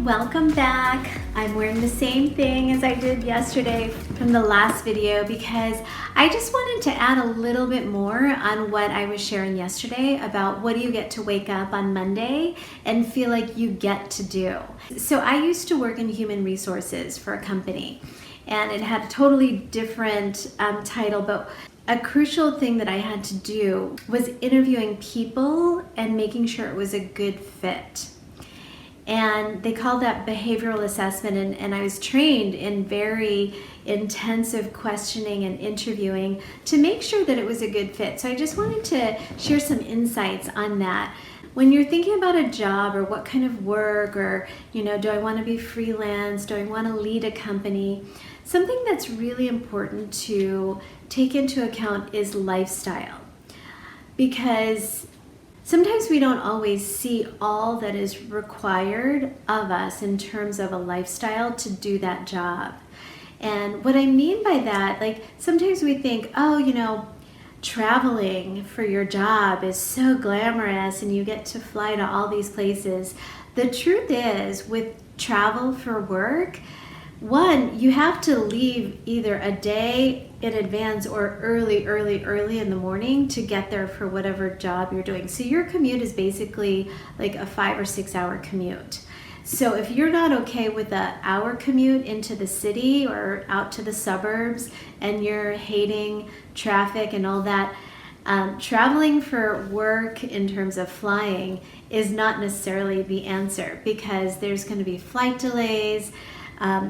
welcome back. I'm wearing the same thing as I did yesterday from the last video because I just wanted to add a little bit more on what I was sharing yesterday about what do you get to wake up on Monday and feel like you get to do. So I used to work in human resources for a company and it had a totally different title, but a crucial thing that I had to do was interviewing people and making sure it was a good fit. And they called that behavioral assessment, and I was trained in very intensive questioning and interviewing to make sure that it was a good fit. So I just wanted to share some insights on that. When you're thinking about a job or what kind of work, or do I want to be freelance, do I want to lead a company, something that's really important to take into account is lifestyle. Because sometimes we don't always see all that is required of us in terms of a lifestyle to do that job. And what I mean by that, like sometimes we think, traveling for your job is so glamorous and you get to fly to all these places. The truth is, with travel for work, one, you have to leave either a day in advance or early in the morning to get there for whatever job you're doing. So your commute is basically like a 5 or 6 hour commute. So if you're not okay with an hour commute into the city or out to the suburbs and you're hating traffic and all that, traveling for work in terms of flying is not necessarily the answer because there's going to be flight delays.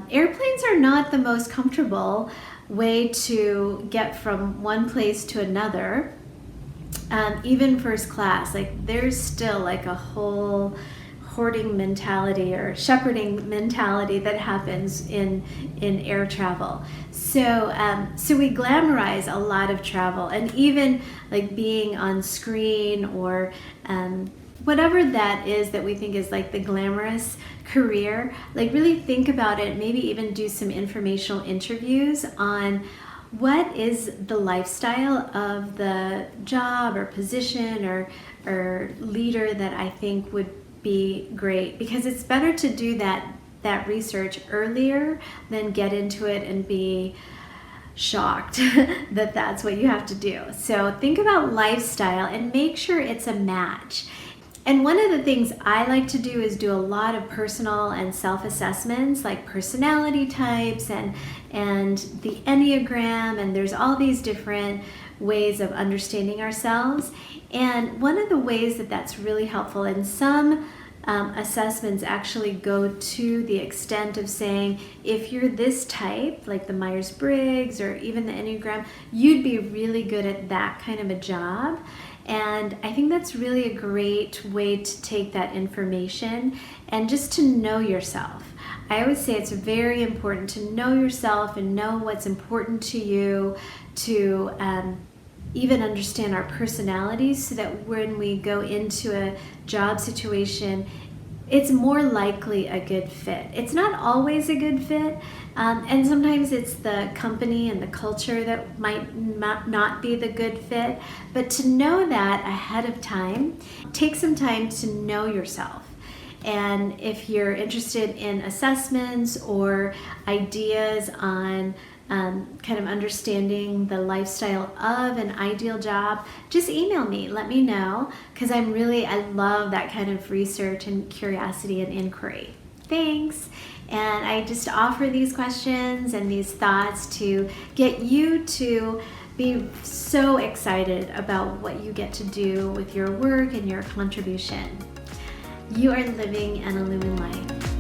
Airplanes are not the most comfortable way to get from one place to another. Even first class, like there's still like a whole hoarding mentality or shepherding mentality that happens in air travel. So we glamorize a lot of travel, and even like being on screen or whatever that is that we think is like the glamorous career, like really think about it, maybe even do some informational interviews on what is the lifestyle of the job or position or leader that I think would be great, because it's better to do that research earlier than get into it and be shocked that that's what you have to do. So think about lifestyle and make sure it's a match. And one of the things I like to do is do a lot of personal and self-assessments, like personality types and the Enneagram, and there's all these different ways of understanding ourselves. And one of the ways that that's really helpful, and some assessments actually go to the extent of saying, if you're this type, like the Myers-Briggs or even the Enneagram, you'd be really good at that kind of a job. And I think that's really a great way to take that information and just to know yourself. I always say it's very important to know yourself and know what's important to you, to even understand our personalities so that when we go into a job situation, it's more likely a good fit. It's not always a good fit, and sometimes it's the company and the culture that might not be the good fit, but to know that ahead of time, take some time to know yourself. And if you're interested in assessments or ideas on kind of understanding the lifestyle of an ideal job, just email me, let me know, because I love that kind of research and curiosity and inquiry. Thanks. And I just offer these questions and these thoughts to get you to be so excited about what you get to do with your work and your contribution. You are living an illumined life.